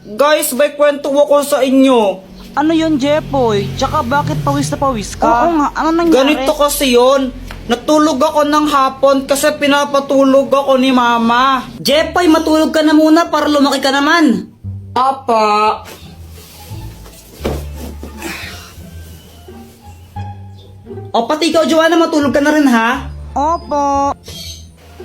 Guys, may kwento ako sa inyo. Ano yun, Jepoy? Tsaka bakit pawis na pawis ka? Oo nga, ano nangyari? Ganito kasi yon. Natulog ako ng hapon kasi pinapatulog ako ni mama. Jepoy, matulog ka na muna para lumaki ka naman. Apa. O pati ikaw, Joanna, matulog ka na rin ha? Opo.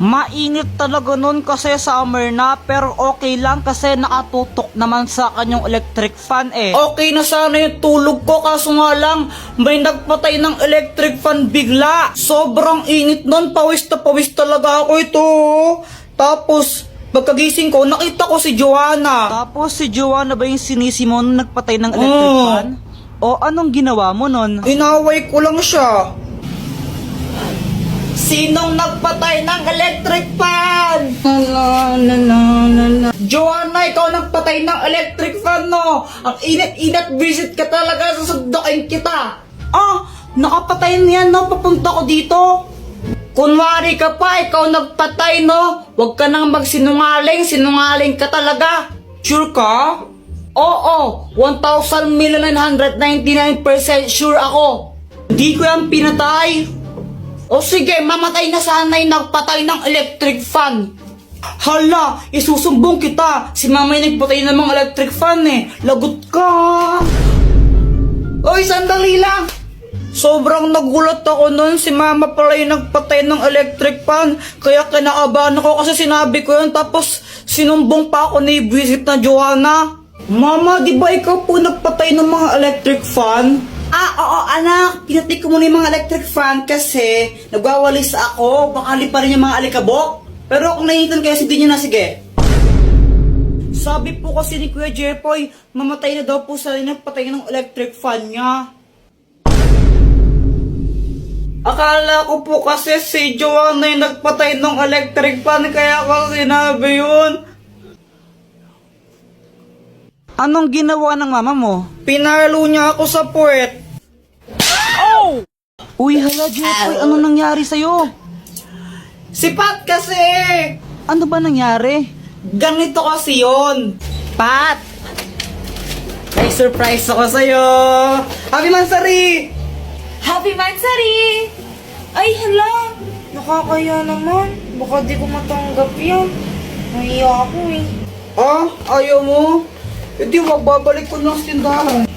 Mainit talaga nun kasi summer na, pero okay lang kasi nakatutok naman sa kanyang electric fan eh. Okay na sana yung tulog ko kaso nga lang may nagpatay ng electric fan bigla. Sobrang init nun, pawis na pawis talaga ako ito. Tapos pagkagising ko nakita ko si Joanna. Tapos si Joanna ba yung sinisi mo nung nagpatay ng electric fan? O anong ginawa mo nun? Inaway ko lang siya. Sinong nagpatay ng electric fan? Joanna, ikaw nagpatay ng electric fan, no? Ang init-init, visit ka talaga, susundukin kita. Ah, nakapatay na yan, no? Papunta ko dito. Kunwari ka pa, ikaw nagpatay, no? Huwag ka nang magsinungaling, sinungaling ka talaga. Sure ka? Oo, 1,999% sure ako. Hindi ko yan pinatay. O sige, mamatay na sana yung nagpatay ng electric fan. Hala, isusumbong kita. Si mama yung nagpatay ng mga electric fan eh. Lagot ka. Oy, sandali lang. Sobrang nagulat ako nun. Si mama pala yung nagpatay ng electric fan. Kaya kinakabahan ako kasi sinabi ko yun. Tapos sinumbong pa ako ni visit na Joanna. Mama, di ba ikaw po nagpatay ng mga electric fan? Ah, oo anak, pinatay ko muna yung mga electric fan kasi nagwawalis ako, baka liparin yung mga alikabok. Pero kung nainitan kayo, hindi nyo na, sige. Sabi po kasi ni Kuya Jepoy, mamatay na daw po sa nagpatay ng electric fan niya. Akala ko po kasi si Joanna yung nagpatay ng electric fan, kaya ako sinabi yun. Anong ginawa ng mama mo? Pinalo niya ako sa puwet. Uy, hala Jepoy, ano nangyari sa'yo? Si Pat kasi! Ano ba nangyari? Ganito kasi yun. Pat! May surprise ako sa'yo! Happy Mansari! Happy Mansari! Ay, hala! Nakakaya naman. Baka di ko matanggap yan. Nahiya ako eh. Ah, ayaw mo? Hindi, babalik ko lang sa tindahan.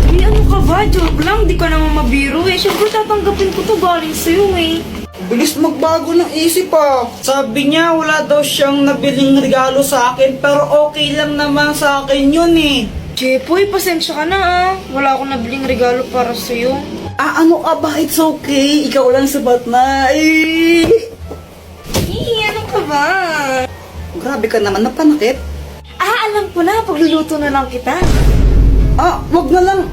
Ay, ano ka ba? Joke lang. Di ka naman mabiro eh. Siyempre tatanggapin ko to galing sa'yo eh. Bilis magbago ng isip ah. Sabi niya wala daw siyang nabiling regalo sa akin pero okay lang naman sa akin yun eh. Jepoy, pasensya ka na ah. Wala akong nabiling regalo para sa'yo. Ah, ano ka ba? It's okay, ikaw lang sabat na. Ano ka ba? Grabe ka naman, napanakit. Ah, alam ko na. Pagluluto na lang kita. Ah, wag na lang,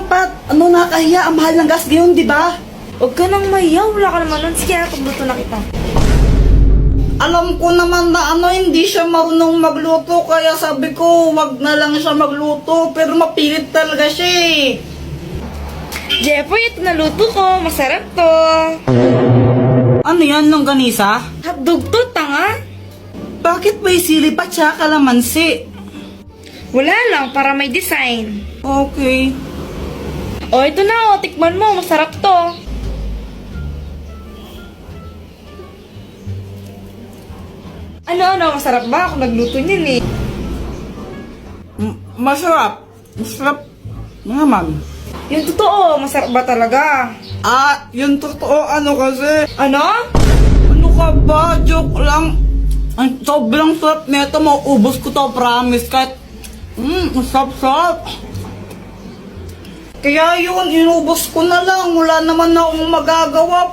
Pat. Ano, nakakahiya, ang mahal ng gas ngayon, di ba? Huwag ka nang mahiya. Wala ka naman nun. Sige, pagluto na kita. Alam ko naman na hindi siya marunong magluto kaya sabi ko wag na lang siya magluto pero mapilit talaga siya eh. Jepoy, ito naluto ko. Masarap to. Ano yan, longganisa? Hotdog to, tanga. Bakit may sili pa tsaka kalamansi? Wala lang, para may design. Okay. O, ito na o. Tikman mo. Masarap to. Ano? Masarap ba? Ako nagluto niyan eh. Masarap. Masarap naman. Yung totoo, masarap ba talaga? Ah, yung totoo kasi. Ano? Ano ka ba? Joke lang. Ang sobrang sarap nito, mauubos ko to, promise. Kahit, sarap-sarap. Kaya yun, inubos ko na lang. Wala naman akong magagawa.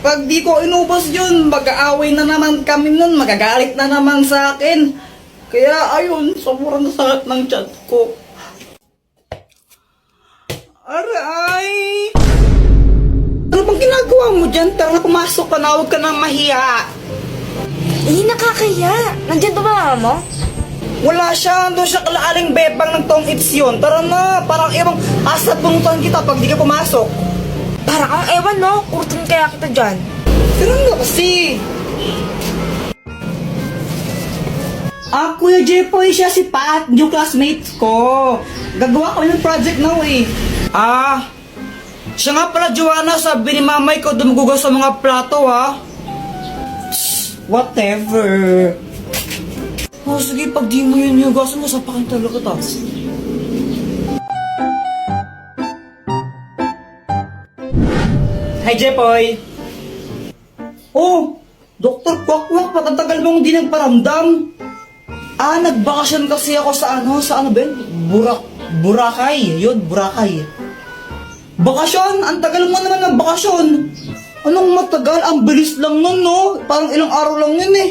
Pag di ko inubos yun, mag-aaway na naman kami nun. Magagalit na naman sa akin. Kaya ayun, sobrang sakit ng chat ko. Aray! Ano bang ginagawa mo dyan? Tara, pumasok ka na. Huwag ka nang mahiya. Eh, nakakaya. Nandiyan ba mama mo? Wala siya. Doon siya kalaaling bebang ng tong its yun. Tara na. Parang ibang asat punutan kita pag di ka pumasok. Para kang ewan, no? Kurtin kaya kita dyan. Tara na kasi. Kuya Jepoy, siya si Pat, yung classmates ko. Gagawa kami ng project now eh. Siya nga pala, Joanna, sabi ni mama ikaw dumugugas sa mga plato, ha? Whatever. Oh, sige, pag di mo yun hugasan mo, sapakin talaga ta. Hi, Jepoy. Oh, Dr. Kwakwak, patatagal mong di nagparamdam. Nagbakasyon kasi ako sa ano ba yun? Boracay. Yun, Boracay. Bakasyon? Ang tagal mo naman ng bakasyon. Anong matagal? Ang bilis lang nun, no? Parang ilang araw lang yun eh.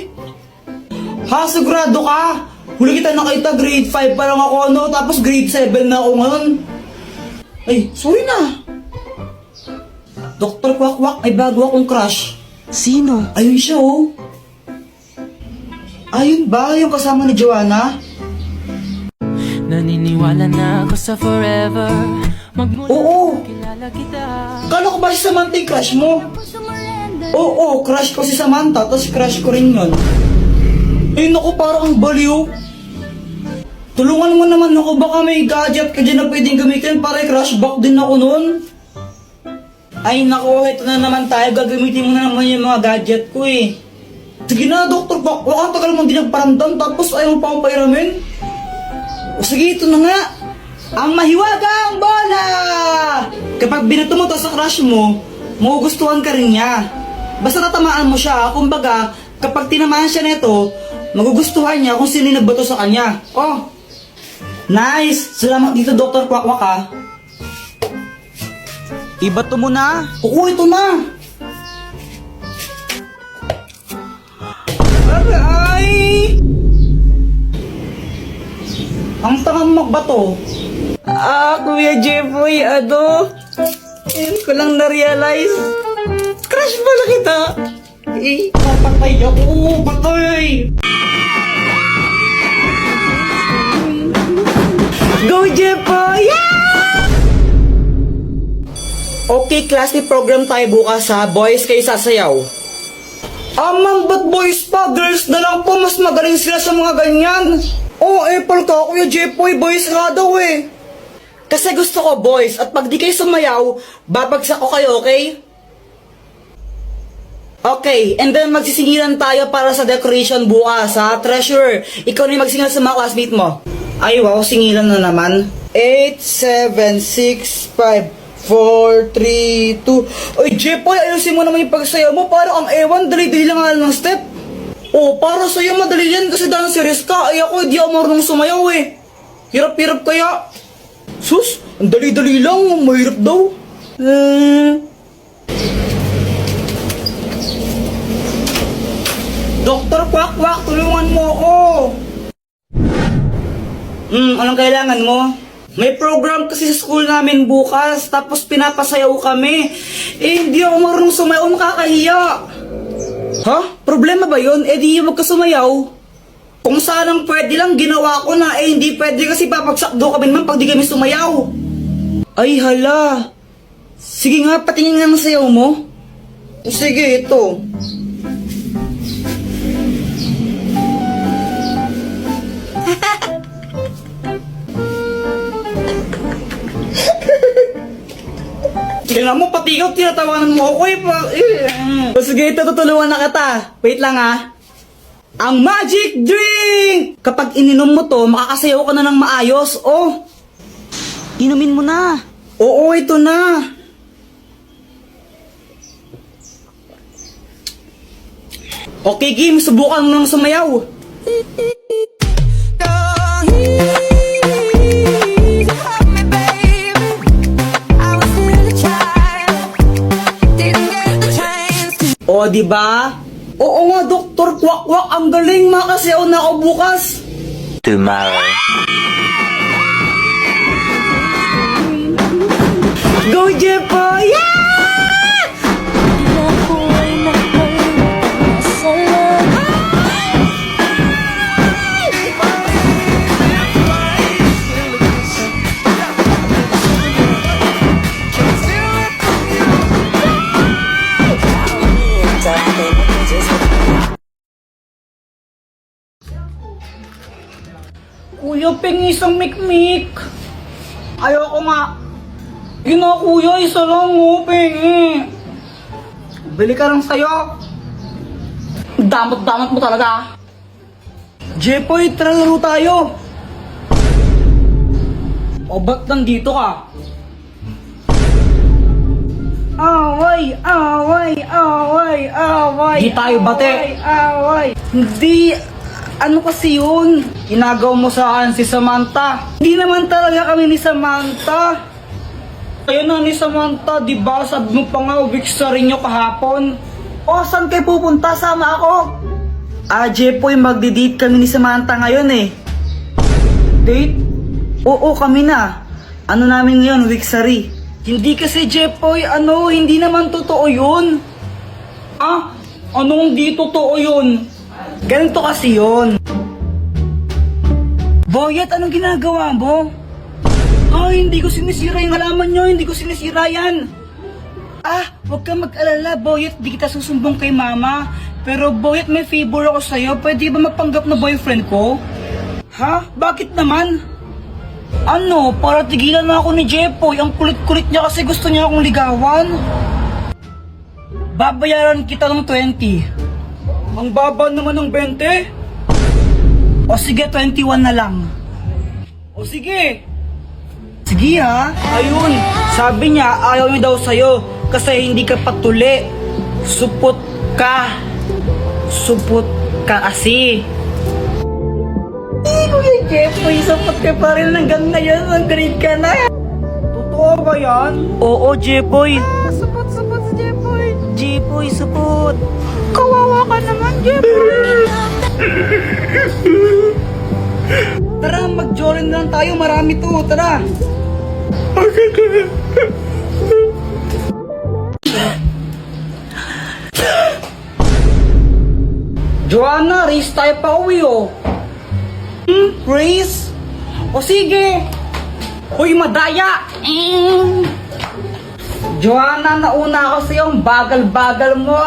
Ha, sigurado ka? Huli kita nakita, grade 5 pa lang ako, no? Tapos grade 7 na ako ngayon. Ay, sorry na. Dr. Kwakwak, may bago akong crush. Sino? Ayun siya, oh. Ayun ba? Yung kasama ni Joanna? Naniniwala na ako sa forever. Magmula Oo. kilala kita. Kala ko ba si Samantha yung crush mo? Oo, crush ko si Samantha, tapos crush ko rin yun. Eh, naku, parang ang baliw. Tulungan mo naman ako, baka may gadget ka dyan na pwedeng gamitin para i-crush back din ako nun. Ay, naku, ito na naman tayo. Gagamitin mo na naman yung mga gadget ko eh. Sige na, Dr. Bak, ang tagal mong di nagparamdam, tapos ayaw mo pa akong pairamin. O sige, ito na nga. Ang mahiwagang bola! Kapag binato mo to sa crush mo, magugustuhan ka rin niya. Basta natamaan mo siya, kumbaga, kapag tinamaan siya nito, magugustuhan niya kung sino yung nagbato sa kanya. Oh, nice! Salamat dito, Dr. Kwakwak, ha. Ibato mo na. Oo, ito na! Aray! Ang tangang magbato. Kuya Jepoy, ngayon ko lang na-realize. Crush pala kita. Papatay ako, patay! Go, Jepoy! Okay, class, may program tayo bukas ha. Boys, kayo sasayaw. Ma'am, ba't boys pa? Girls na lang po, mas magaling sila sa mga ganyan. Apple ka, Kuya Jepoy, boys nga daw eh. Kasi gusto ko boys, at pag di kayo sumayaw, babagsak ko kayo, okay? Okay, and then magsisingilan tayo para sa decoration bukas ha. Treasure, ikaw na yung magsingilan sa mga classmate mo. Ay, wow, singilan na naman. 8, 7, 6, 5, 4, 3, 2. Ay, Jepoy, ayusin mo naman yung pagsayaw mo. Parang ang ewan, dali-dali lang nga ng step. Para sa'yo madali yan kasi dancerist ka. Ay ako, di ako marunong sumayaw eh. Hirap-hirap kaya. Sus, ang dali-dali lang, mahirap daw. Dr. Kwakwak, tulungan mo ako. Anong kailangan mo? May program kasi sa school namin bukas, tapos pinapasayaw kami. Hindi ako marunong sumayaw, makakahiya. Ha? Problema ba yun? Di wag ka sumayaw. Kung sanang pwede lang, ginawa ko na. Hindi pwede kasi papagsak do kami naman pag di kami sumayaw. Ay hala. Sige nga, patingin nga ng sayaw mo. Sige, ito. Tingnan mo, pati ikaw, tinatawanan mo ako eh. Sige, ito, tutulungan na kita. Wait lang ha. Ang magic drink! Kapag ininom mo to, makakasayaw ka na ng maayos. Oh, Inumin mo na. oo, ito na. Okay, Kim, subukan mo ng sumayaw. O, di ba? Oo nga, Dr. Kwakwak, ang galing, makasayaw na ako bukas. Tomorrow. Go, Jepo! Yeah! kuya, pengi isang mikmik. Ayoko nga. Yun na kuya, isa lang oh, pengi. Bili ka lang sa'yo. Damot-damot mo talaga. Jepoy, tara laro tayo. O ba't nandito ka? Away, away, away, away. Di tayo bate. Away. Hindi, ano kasi yun? Inagaw mo sa akin si Samantha. Hindi naman talaga kami ni Samantha. Ayun na ni Samantha, di ba? Sabi mo pa nga, wiksa rin nyo kahapon. O, saan kayo pupunta? Sama ako. Jepoy, magdi-date kami ni Samantha ngayon eh. Date? Oo, kami na. Ano namin ngayon, wiksari. Hindi kasi Jepoy, hindi naman totoo yun. Anong di totoo yun? Ganito kasi yun. Boyet, anong ginagawa mo? Hindi ko sinisira yung halaman nyo, hindi ko sinisira yan. Huwag kang mag-alala, Boyet, di kita susumbong kay mama. Pero Boyet, may favor ako sa'yo, pwede ba mapanggap na boyfriend ko? Bakit naman? Para tigilan na ako ni Jepoy, ang kulit-kulit niya kasi gusto niya akong ligawan. Babayaran kita ng 20. Ang baba naman ng 20? O sige, 21 na lang. O sige. Sige ha. Ayun, sabi niya ayaw niya daw sa'yo kasi hindi ka patuli. Supot ka. Supot ka kasi. Kuya Jepoy, sapot ka pa rin hanggang ngayon, ang grade ka na. Totoo ba yan? Oo, Jepoy. Supot-supot si Jepoy. Jepoy, supot. Kawawa ka naman, Jepoy. Tara, mag-jorin na lang tayo, marami to, tara. Joanna, race tayo pa uwi oh. Race? O sige. Uy, madaya. Joanna, nauna ako sa iyong bagal-bagal mo.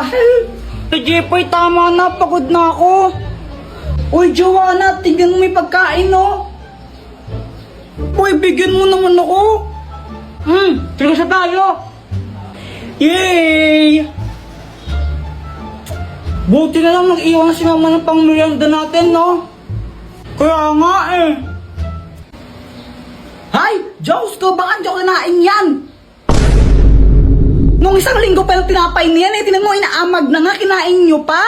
Jepoy, tama na, pagod na ako. Uy, Joanna, tignan mo may pagkain, no? Uy, bigyan mo naman ako. Sige tayo. Yay! Buti na lang nag-iwan si mama ng pang-merienda natin, no? Kaya nga eh. Hay! Diyos ko, baka hindi ko kinain yan. Nung isang linggo pa yung tinapay niyan eh. Tinan mo, inaamag na nga, kinain nyo pa.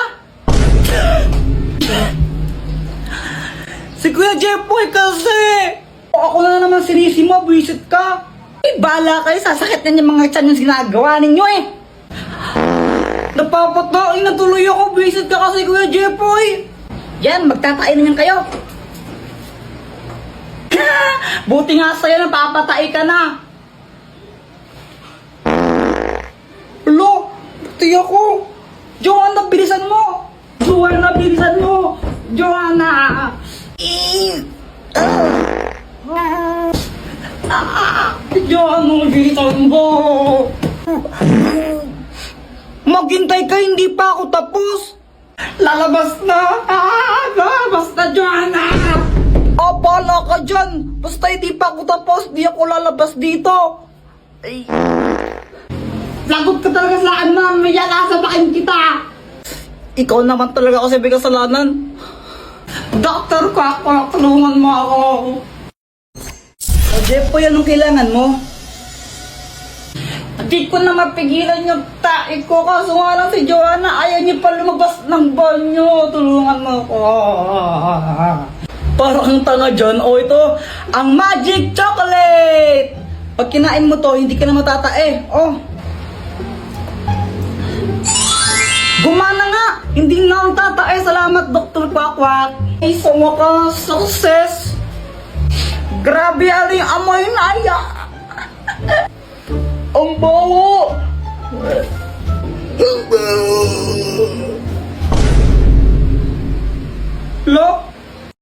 Si Kuya Jepoy kasi. Ako na naman sinisi mo, visit ka. Bala kayo, sasakit na yung mga tiyan yung ginagawa ninyo eh. Napapatain na tuloy ako, visit ka kasi Kuya Jepoy. Yan, magtatain na yan kayo. Buti nga sa'yo, napapatay ka na. Lo, buti ako. Joanna, bilisan mo. Joanna, bilisan mo. Joanna. Joanna, bilisan mo. Maghintay ka, hindi pa ako tapos. Lalabas na. Lalabas na, Joanna. Bala ka dyan. Basta hindi pa ako tapos, di ako lalabas dito. Ay. Lagot ka talaga sa akin, mamaya kasabakin kita. Ikaw naman talaga kasi may kasalanan. Doktor ka ako, tulungan mo ako. Jepoy, anong kailangan mo? Di ko na mapigilan yung tae ko, kaso nga lang si Joanna ayaw niya pa lumabas ng banyo. Tulungan mo ako. Parang ang tanga dyan. Ito, ang magic chocolate! Pag kinain mo to, hindi ka na matatae. Gumana nga! Hindi na ako tatae. Salamat, Dr. Kwakwak. Ay, sa wakas, success! Grabe, aling amoy na ya! Ang bawo! Ang bawo!